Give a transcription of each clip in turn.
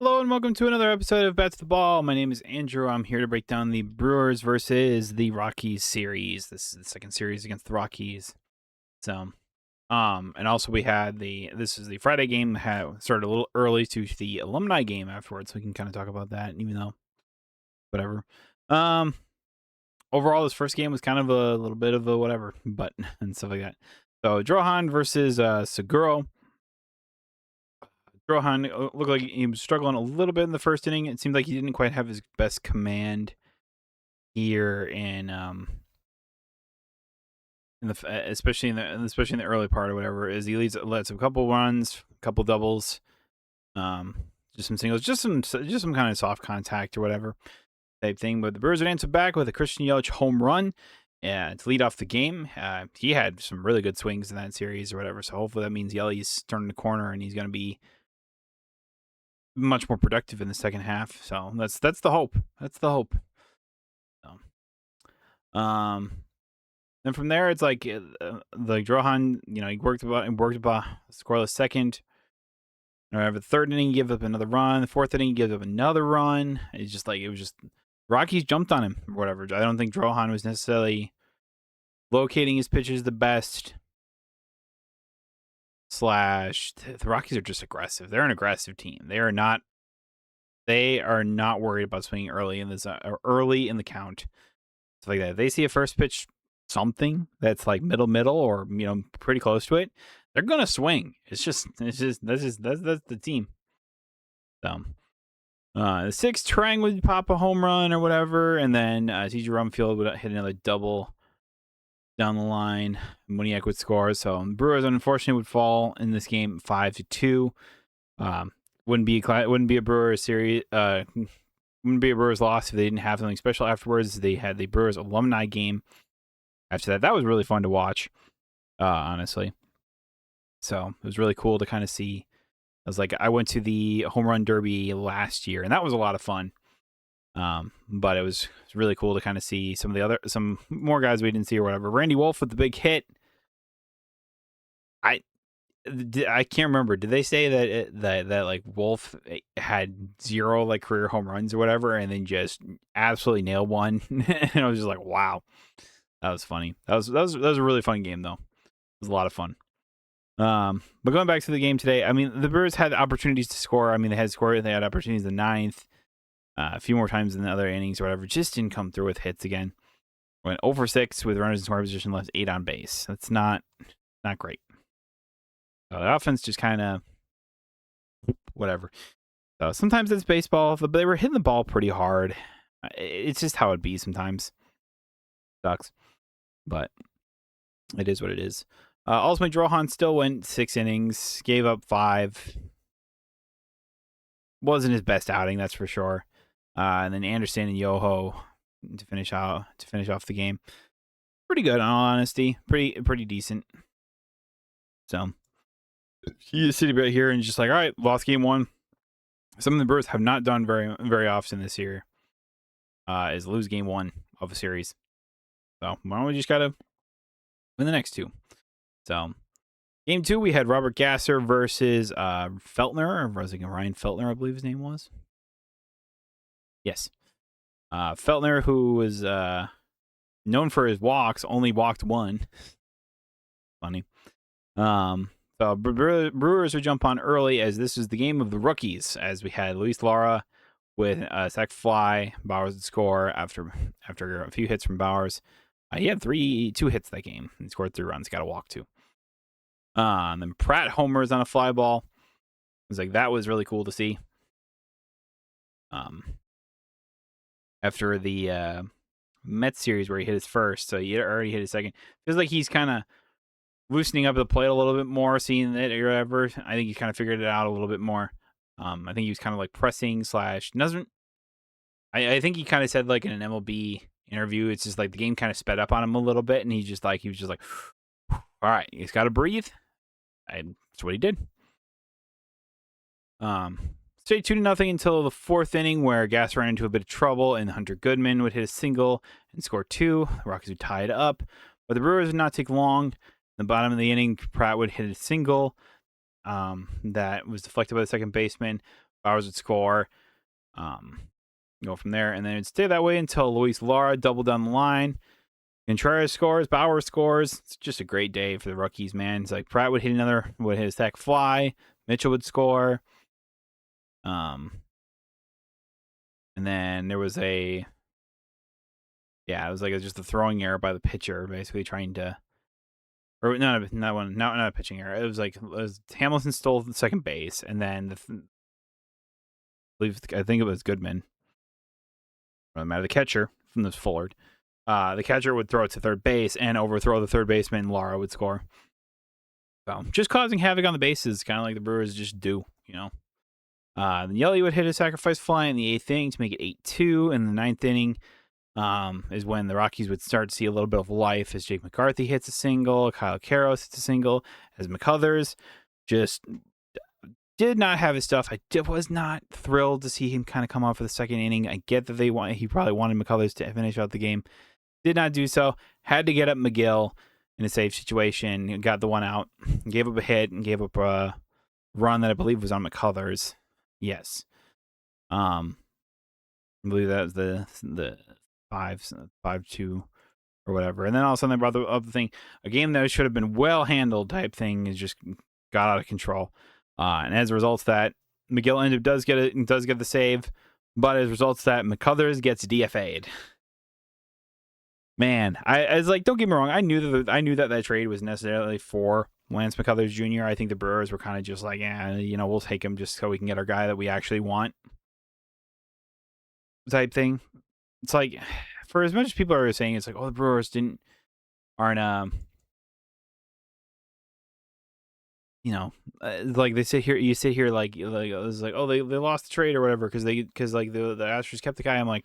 Hello and welcome to another episode of Bats the Ball. My name is Andrew. I'm here to break down the Brewers versus the Rockies series. This is the second series against the Rockies. So, and also we had this is the Friday game that started a little early to the alumni game afterwards. So we can kind of talk about that, even though whatever. Um, Overall, this first game was kind of a little bit of a whatever, but and stuff like that. So Drohan versus Seguro. Rohan looked like he was struggling a little bit in the first inning. It seemed like he didn't quite have his best command here in the especially in the early part or whatever. As he lets a couple runs, a couple doubles, um, just some singles, just some kind of soft contact or whatever type thing. But the Brewers would answer back with a Christian Yelich home run. To lead off the game. He had some really good swings in that series or whatever. So hopefully that means Yelich's turning the corner and he's going to be much more productive in the second half. So that's the hope. That's the hope. So, then from there, it's like Drohan, he worked about a scoreless second. Or the third inning, he gave up another run. The fourth inning, he gave up another run. It's just like it was just Rockies jumped on him or whatever. I don't think Drohan was necessarily locating his pitches the best. The Rockies are just aggressive. They're an aggressive team. They are not worried about swinging early in the count. Stuff like that. If they see a first pitch something that's like middle or pretty close to it, they're gonna swing. That's the team. So the sixth, Trang would pop a home run or whatever, and then TJ Rumfield would hit another double down the line. Moniak would score. So the Brewers unfortunately would fall in this game 5-2. Wouldn't be a Brewers series. Wouldn't be a Brewers loss if they didn't have something special afterwards. They had the Brewers alumni game after that. That was really fun to watch, honestly. So it was really cool to kind of see. I went to the home run derby last year, and that was a lot of fun. But it was really cool to kind of see some more guys we didn't see or whatever. Randy Wolf with the big hit. I can't remember. Did they say that like Wolf had 0 like career home runs or whatever, and then just absolutely nailed one? And I was just like, wow, that was funny. That was a really fun game though. It was a lot of fun. But going back to the game today, I mean, the Brewers had opportunities to score. I mean, they had opportunities in the ninth, a few more times in the other innings or whatever. Just didn't come through with hits again. Went 0 for 6 with runners in scoring position, left 8 on base. That's not great. So the offense just kind of whatever. So sometimes it's baseball, but they were hitting the ball pretty hard. It's just how it be sometimes. Sucks, but it is what it is. Ultimately, Drohan still went 6 innings, gave up 5. Wasn't his best outing, that's for sure. And then Anderson and Yoho to finish off the game. Pretty good, in all honesty. Pretty decent. So you just sit right here and just like, all right, lost game 1. Something the Brewers have not done very, very often this year is lose game 1 of a series. So we just gotta win the next 2. So game 2, we had Robert Gasser versus Feltner, or was it Ryan Feltner, I believe his name was. Yes. Feltner, who was known for his walks, only walked 1. Funny. So Brewers would jump on early as this was the game of the rookies, as we had Luis Lara with a sac fly. Bowers would score after a few hits from Bowers. He had 2 hits that game. He scored 3 runs, got a walk too. And then Pratt homers on a fly ball. It was like, that was really cool to see. After the Mets series where he hit his first, so he already hit his second. Feels like he's kind of loosening up the plate a little bit more, seeing it or whatever. I think he kind of figured it out a little bit more. I think he was kind of like pressing / doesn't. I think he kind of said like in an MLB interview, it's just like the game kind of sped up on him a little bit, and he was just like, all right, he's got to breathe. That's what he did. Straight 2-0 until the 4th inning, where Gas ran into a bit of trouble, and Hunter Goodman would hit a single and score 2. The Rockies would tie it up, but the Brewers would not take long. In the bottom of the inning, Pratt would hit a single that was deflected by the second baseman. Bowers would score. Go from there, and then it'd stay that way until Luis Lara doubled down the line. Contreras scores, Bauer scores. It's just a great day for the Rockies, man. It's like Pratt would hit a sack fly. Mitchell would score. And then there was it was like just a throwing error by the pitcher, basically trying to, or not a pitching error. It was Hamilton stole the second base, and then I think it was Goodman, or the catcher from this Fullard. The catcher would throw it to third base and overthrow the third baseman. Lara would score. So just causing havoc on the bases, kind of like the Brewers just do, Then Yelly would hit a sacrifice fly in the 8th inning to make it 8-2. In the 9th inning is when the Rockies would start to see a little bit of life as Jake McCarthy hits a single, Kyle Karros hits a single, as McCullers just did not have his stuff. I was not thrilled to see him kind of come off for the second inning. I get that he probably wanted McCullers to finish out the game. Did not do so. Had to get up McGill in a safe situation. Got the one out. Gave up a hit and gave up a run that I believe was on McCullers. Yes. I believe that was the 5-2 or whatever. And then all of a sudden they brought up the thing. A game that should have been well handled type thing is just got out of control. And as a result of that, McGill does get the save, but as a result of that, McCullers gets DFA'd. Man, I was like, don't get me wrong. I knew that trade was necessarily for Lance McCullers Jr. I think the Brewers were kind of just like, we'll take him just so we can get our guy that we actually want, type thing. It's like, for as much as people are saying, it's like, oh, the Brewers aren't like you sit here like it's like, oh, they lost the trade or whatever because the Astros kept the guy. I'm like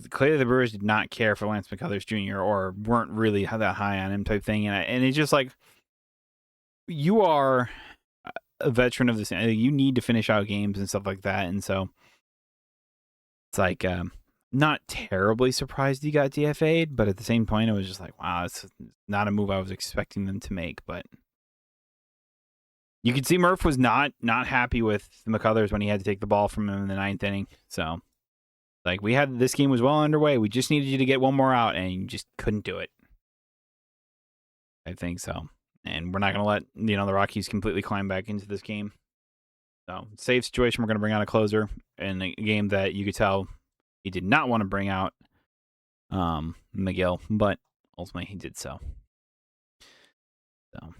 clearly the Brewers did not care for Lance McCullers Jr. or weren't really that high on him type thing, and it's just like, you are a veteran of this, you need to finish out games and stuff like that, and so it's like not terribly surprised he got DFA'd, but at the same point it was just like, wow, it's not a move I was expecting them to make. But you could see Murph was not happy with McCullers when he had to take the ball from him in the 9th inning. So like, this game was well underway. We just needed you to get one more out, and you just couldn't do it. I think so. And we're not going to let, the Rockies completely climb back into this game. So, safe situation. We're going to bring out a closer in a game that you could tell he did not want to bring out McGill, but ultimately he did so. So,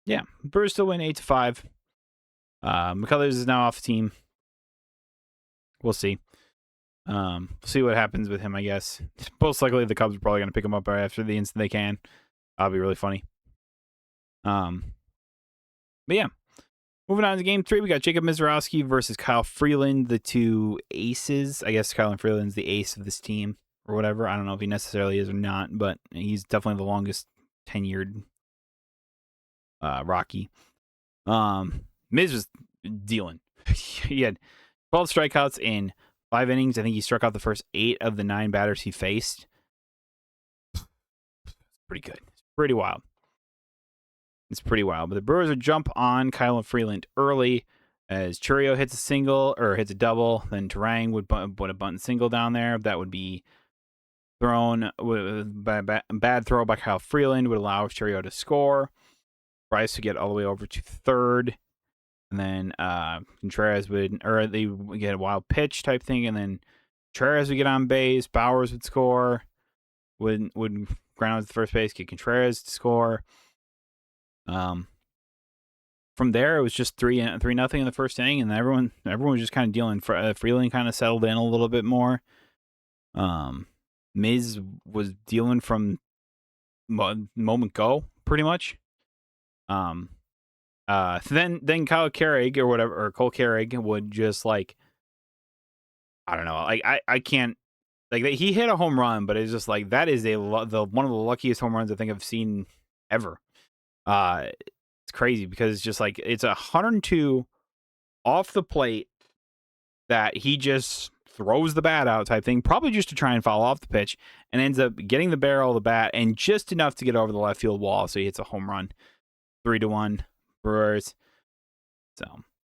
yeah. Brewers still win 8-5. McCullers is now off the team. We'll see. We'll see what happens with him, I guess. Most likely the Cubs are probably going to pick him up right after the instant they can. That'll be really funny. But yeah. Moving on to game 3, we got Jacob Misiorowski versus Kyle Freeland, the two aces. I guess Kyle Freeland's the ace of this team or whatever. I don't know if he necessarily is or not, but he's definitely the longest tenured Rocky. Miz was dealing. He had 12 strikeouts in 5 innings. I think he struck out the first 8 of the 9 batters he faced. Pretty good. Pretty wild. It's pretty wild. But the Brewers would jump on Kyle Freeland early as Churio hits a double. Then Terang would put a bunt single down there. That would be thrown by a bad throw by Kyle Freeland, would allow Churio to score. Bryce would get all the way over to third. And then Contreras they would get a wild pitch type thing. And then Contreras would get on base. Bowers would score. Would ground out to first base, get Contreras to score. From there, it was just 3-0 in the first inning, and everyone was just kind of dealing. Freeland kind of settled in a little bit more. Miz was dealing from moment go, pretty much. Then Kyle Carrig or Cole Carrig would just like, I don't know, like I can't, like, he hit a home run, but it's just like, that is one of the luckiest home runs I think I've seen ever. It's crazy because it's just like, it's 102 off the plate that he just throws the bat out type thing, probably just to try and foul off the pitch, and ends up getting the barrel of the bat and just enough to get over the left field wall, so he hits a home run. 3-1 Brewers. So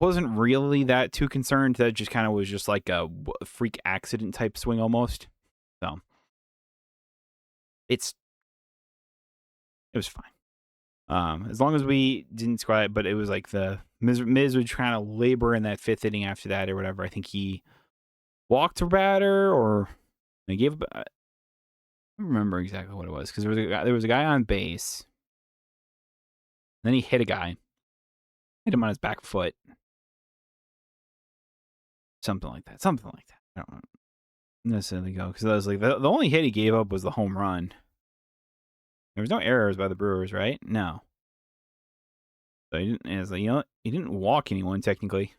wasn't really that too concerned. That just kind of was just like a freak accident type swing almost. So it was fine. As long as we didn't score it, but it was like the Miz was trying to labor in that 5th inning after that or whatever. I think he walked a batter or they gave. I don't remember exactly what it was because there was a guy on base. Then he hit a guy, hit him on his back foot, something like that. I don't necessarily go because I was like the only hit he gave up was the home run. There was no errors by the Brewers, right? No. So he didn't. It was like he didn't walk anyone technically.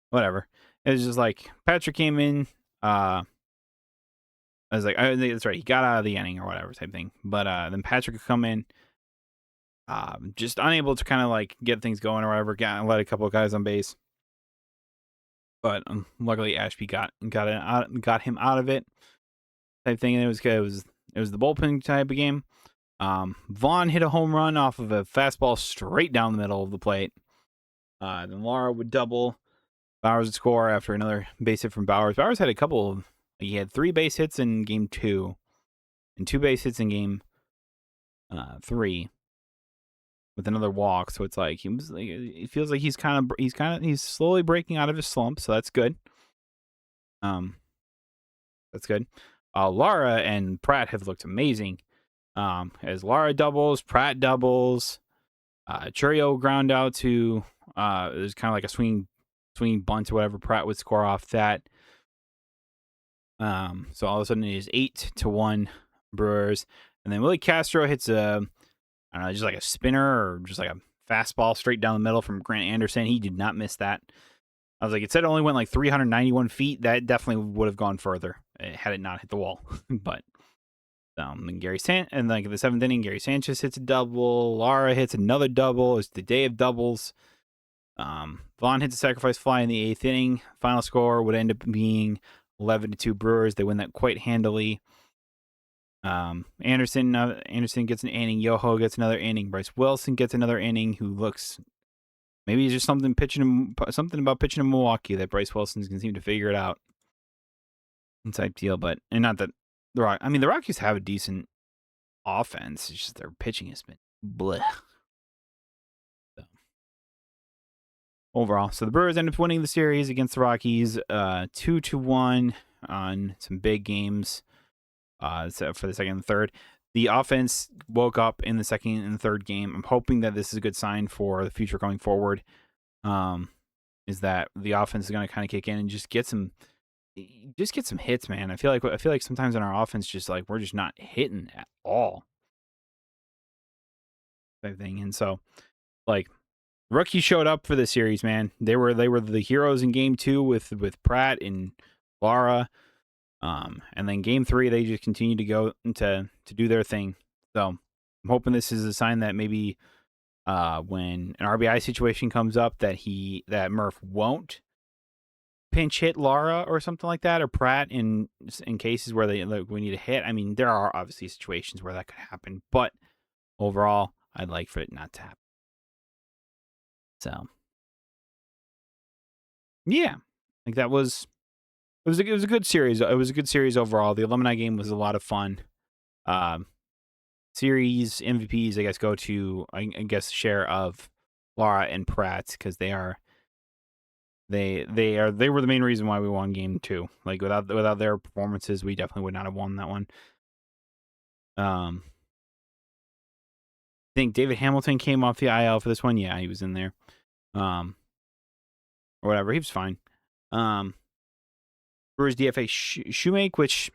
Whatever. It was just like Patrick came in. I was like, that's right. He got out of the inning or whatever type thing. But then Patrick would come in, just unable to kind of like get things going or whatever. Let a couple of guys on base. But luckily Ashby got him out of it. Type thing. And it was the bullpen type of game. Vaughn hit a home run off of a fastball straight down the middle of the plate. Then Lara would double. Bowers would score after another base hit from Bowers. Bowers had he had 3 base hits in game 2 and 2 base hits in game 3 with another walk. So it's like it feels like he's slowly breaking out of his slump. So that's good. That's good. Lara and Pratt have looked amazing. As Lara doubles, Pratt doubles. Churio ground out to it was kind of like a swinging bunt or whatever. Pratt would score off that. So all of a sudden it is 8-1 Brewers, and then Willie Castro hits I don't know, just like a spinner or just like a fastball straight down the middle from Grant Anderson. He did not miss that. I was like, it said it only went like 391 feet. That definitely would have gone further had it not hit the wall. But then and like in the 7th inning, Gary Sanchez hits a double. Lara hits another double. It's the day of doubles. Vaughn hits a sacrifice fly in the 8th inning. Final score would end up being 11-2 Brewers. They win that quite handily. Anderson gets an inning. Yoho gets another inning. Bryce Wilson gets another inning. Who looks maybe it's just something about pitching in Milwaukee that Bryce Wilson can seem to figure it out. Type deal, but and not that the Rockies have a decent offense. It's just their pitching has been bleh. So, overall, so the Brewers end up winning the series against the Rockies, 2-1 on some big games. For the second and third, the offense woke up in the second and third game. I'm hoping that this is a good sign for the future going forward. Is that the offense is going to kind of kick in and just get some hits, man. I feel like sometimes in our offense, just like we're just not hitting at all. Type thing, and so like rookies showed up for the series, man. They were the heroes in game 2 with Pratt and Lara. And then game 3, they just continue to go to do their thing. So I'm hoping this is a sign that maybe when an RBI situation comes up that Murph won't pinch hit Lara or something like that, or Pratt in cases where we need a hit. I mean, there are obviously situations where that could happen, but overall, I'd like for it not to happen. So yeah, like that was. It was a good series. It was a good series overall. The alumni game was a lot of fun. Series MVPs, I guess, go to share of Lara and Pratt because they were the main reason why we won game 2. Like without their performances, we definitely would not have won that one. I think David Hamilton came off the IL for this one. Yeah, he was in there. Or whatever. He was fine. Brewers DFA Shoemake, which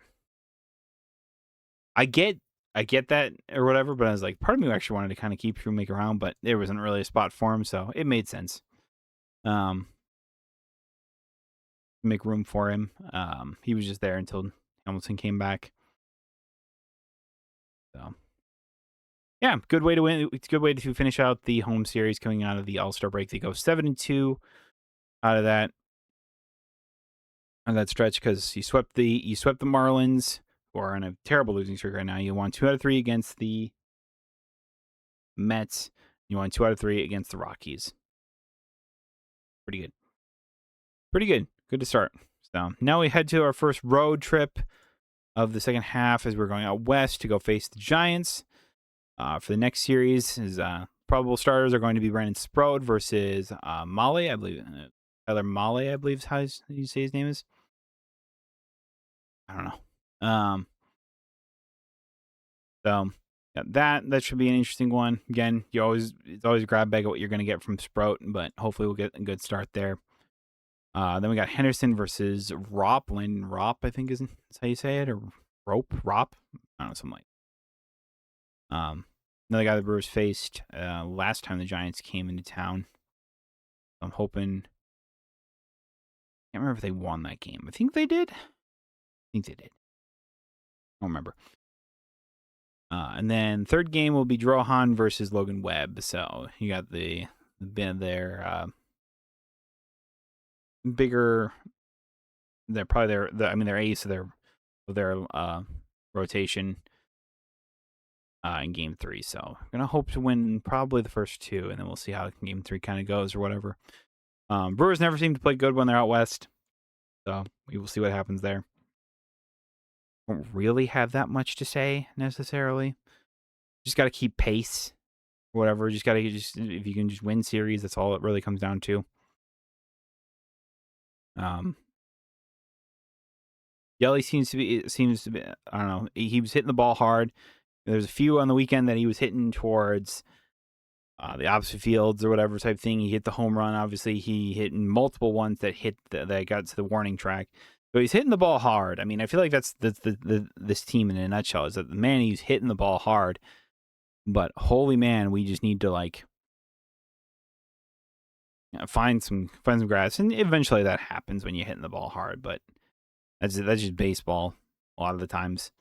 I get that or whatever, but I was like, part of me actually wanted to kind of keep Shoemake around, but there wasn't really a spot for him, so it made sense. Make room for him. He was just there until Hamilton came back. So yeah, good way to win. It's a good way to finish out the home series coming out of the All-Star break. They go 7-2 out of that stretch because you swept the Marlins, who are on a terrible losing streak right now. You won 2 out of 3 against the Mets. You won 2 out of 3 against the Rockies. Pretty good. Pretty good. Good to start. So now we head to our first road trip of the second half as we're going out west to go face the Giants. For the next series, is probable starters are going to be Brandon Sproat versus Molly, I believe. Tyler Molly, I believe is how you say his name is. I don't know. So yeah, that should be an interesting one. Again, it's always a grab bag of what you're going to get from Sprout, but hopefully we'll get a good start there. Then we got Henderson versus Rop. Landon Rop, I think is how you say it, or Rop. I don't know, something like. Another guy the Brewers faced last time the Giants came into town. I'm hoping. I can't remember if they won that game. I think they did. I think they did. I don't remember. And then third game will be Drohan versus Logan Webb. So you got the band there. Bigger. They're probably their ace of their rotation in game 3. So I'm gonna hope to win probably the first 2, and then we'll see how game 3 kind of goes or whatever. Brewers never seem to play good when they're out west, so we will see what happens there. Don't really have that much to say necessarily. Just got to keep pace, or whatever. Just if you can just win series, that's all it really comes down to. Yelly seems to be. I don't know. He was hitting the ball hard. There's a few on the weekend that he was hitting towards the opposite fields or whatever type thing. He hit the home run. Obviously, he hit multiple ones that that got to the warning track. So he's hitting the ball hard. I mean, I feel like that's this team in a nutshell. Is that the man he's hitting the ball hard, but holy man, we just need to find some grass, and eventually that happens when you're hitting the ball hard. But that's just baseball a lot of the times.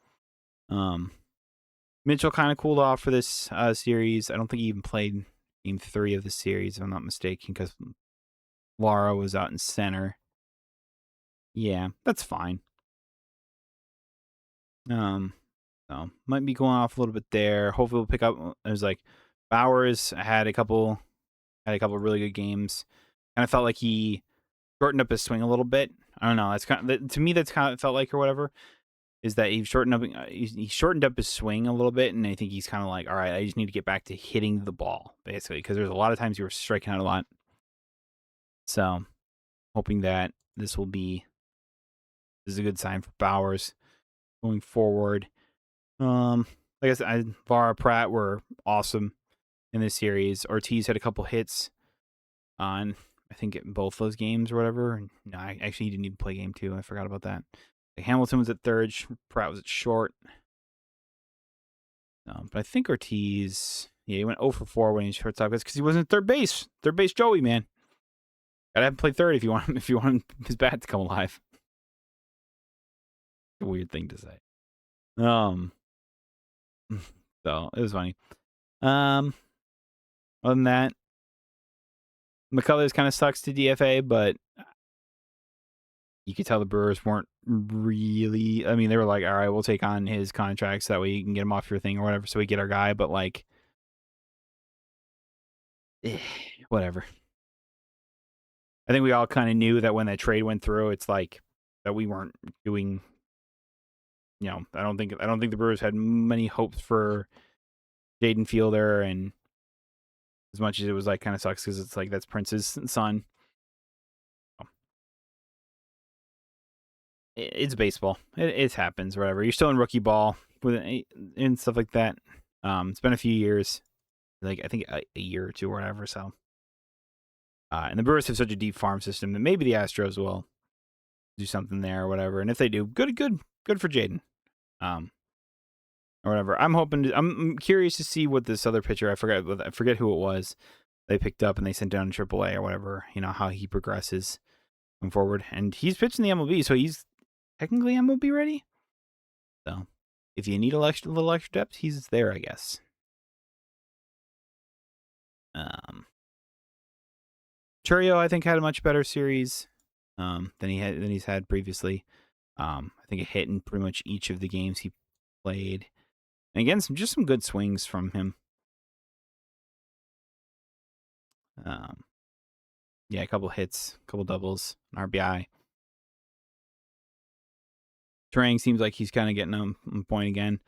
Mitchell kind of cooled off for this series. I don't think he even played game 3 of the series, if I'm not mistaken, because Laura was out in center. Yeah, that's fine. So might be going off a little bit there. Hopefully we'll pick up. There's Bowers had a couple really good games. Kind of felt like he shortened up his swing a little bit. I don't know. That's to me that's kind of felt like or whatever. Is that he shortened up his swing a little bit, and I think he's kind of like, all right, I just need to get back to hitting the ball, basically, because there's a lot of times you were striking out a lot. So, hoping that this is a good sign for Bowers going forward. Like I said, Vara, Pratt were awesome in this series. Ortiz had a couple hits on, I think, in both those games or whatever. No, actually, he didn't even play game 2. I forgot about that. Hamilton was at third. Pratt was at short. But I think Ortiz, he went 0 for 4 when he shortstop because he wasn't third base. Third base Joey, man. Gotta have him play third if you want his bat to come alive. A weird thing to say. So it was funny. Other than that, McCullers kind of sucks to DFA, but you could tell the Brewers weren't really. I mean, they were like, all right, we'll take on his contract so that way you can get him off your thing or whatever, so we get our guy. But whatever. I think we all kind of knew that when that trade went through, it's like that we weren't doing. I don't think the Brewers had many hopes for Jaden Fielder, and as much as it was kind of sucks because it's that's Prince's son. It's baseball. It happens, whatever. You're still in rookie ball and stuff like that. It's been a few years, I think a year or 2 or whatever. So, and the Brewers have such a deep farm system that maybe the Astros will do something there or whatever. And if they do, good for Jaden. Or whatever. I'm curious to see what this other pitcher, I forget who it was, they picked up and they sent down to AAA or whatever. How he progresses going forward. And he's pitching the MLB, so he's technically MLB ready. So if you need a little extra depth, he's there, I guess. Churio, I think, had a much better series than he's had previously. I think a hit in pretty much each of the games he played. And again, some good swings from him. Yeah, a couple hits, a couple doubles, an RBI. Trang seems like he's kind of getting on point again.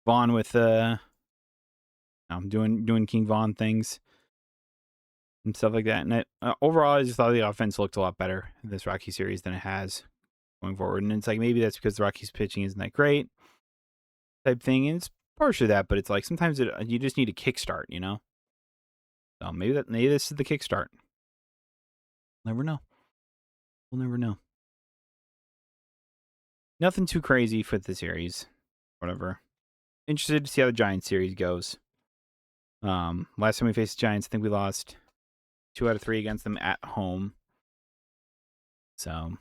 Vaughn with doing King Vaughn things and stuff like that. And overall, I just thought the offense looked a lot better in this Rocky series than it has going forward. And it's like maybe that's because the Rockies pitching isn't that great type thing. And it's partially that, but it's like sometimes you just need a kickstart, you know. So maybe this is the kickstart. Never know. We'll never know. Nothing too crazy for the series. Whatever. Interested to see how the Giants series goes. Last time we faced the Giants, I think we lost 2 out of 3 against them at home. So,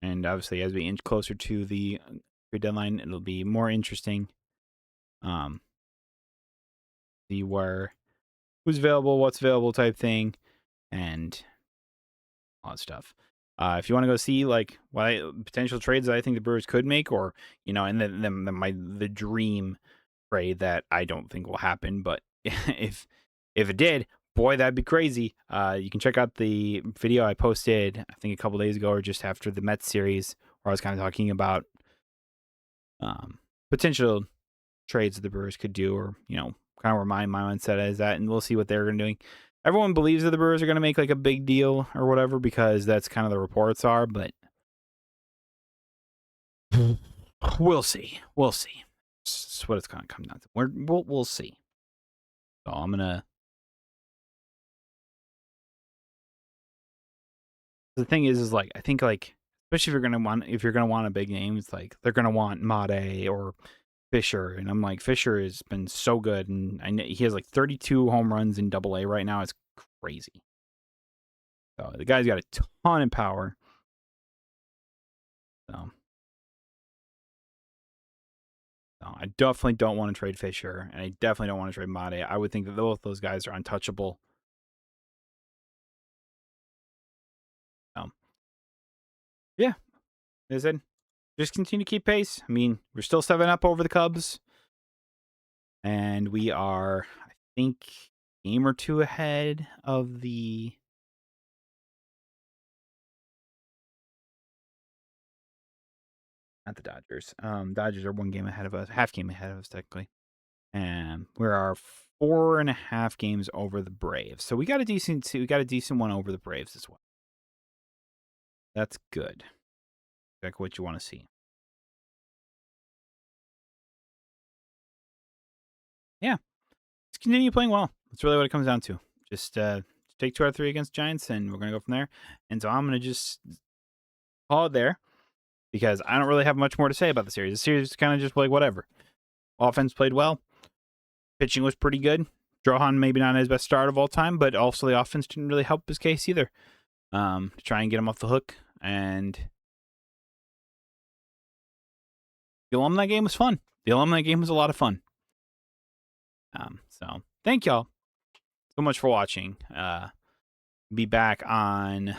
and obviously as we inch closer to the trade deadline, it'll be more interesting. See who's available, what's available type thing, and all that stuff. If you want to go see like what potential trades that I think the Brewers could make, or and the dream trade that I don't think will happen, but if it did, boy, that'd be crazy. You can check out the video I posted, I think a couple days ago or just after the Mets series, where I was kind of talking about potential trades that the Brewers could do, or kind of where my mindset is at, and we'll see what they're going to doing. Everyone believes that the Brewers are going to make like a big deal or whatever because that's kind of the reports are, but we'll see. We'll see. That's what it's going to come down to. We'll see. So I'm gonna. The thing is like I think like especially if you're gonna want a big name, it's like they're gonna want Mate or Fisher, and I'm like Fisher has been so good, and I know he has like 32 home runs in Double A right now. It's crazy. So the guy's got a ton of power. So I definitely don't want to trade Fisher, and I definitely don't want to trade Mate. I would think that both those guys are untouchable. Yeah, as I said, just continue to keep pace. I mean, we're still 7-up over the Cubs, and we are, I think, a game or two ahead of the. Not the Dodgers. Dodgers are 1 game ahead of us, half game ahead of us technically, and we are 4.5 games over the Braves. So we got a decent one over the Braves as well. That's good. Like what you want to see. Yeah, just continue playing well. That's really what it comes down to. Just take 2 out of 3 against Giants, and we're gonna go from there. And so I'm gonna just call it there because I don't really have much more to say about the series. The series is kind of just like whatever. Offense played well. Pitching was pretty good. Drohan maybe not his best start of all time, but also the offense didn't really help his case either. To try and get him off the hook, and the alumni game was fun. The alumni game was a lot of fun. So thank y'all so much for watching. Be back on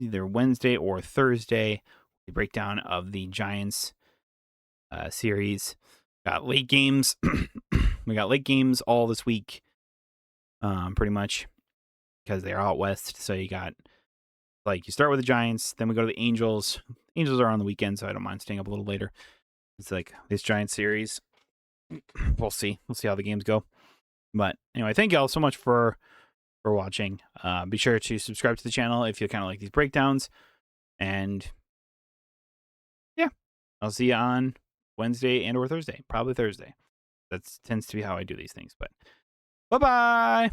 either Wednesday or Thursday. The breakdown of the Giants series. Got late games. We got late games all this week, pretty much, because they're out west. So you got like you start with the Giants, then we go to the Angels. Angels are on the weekend, so I don't mind staying up a little later. It's like this Giants series. We'll see. We'll see how the games go. But anyway, thank y'all so much for watching. Be sure to subscribe to the channel if you kind of like these breakdowns. And yeah, I'll see you on Wednesday and or Thursday. Probably Thursday. That tends to be how I do these things. But bye-bye.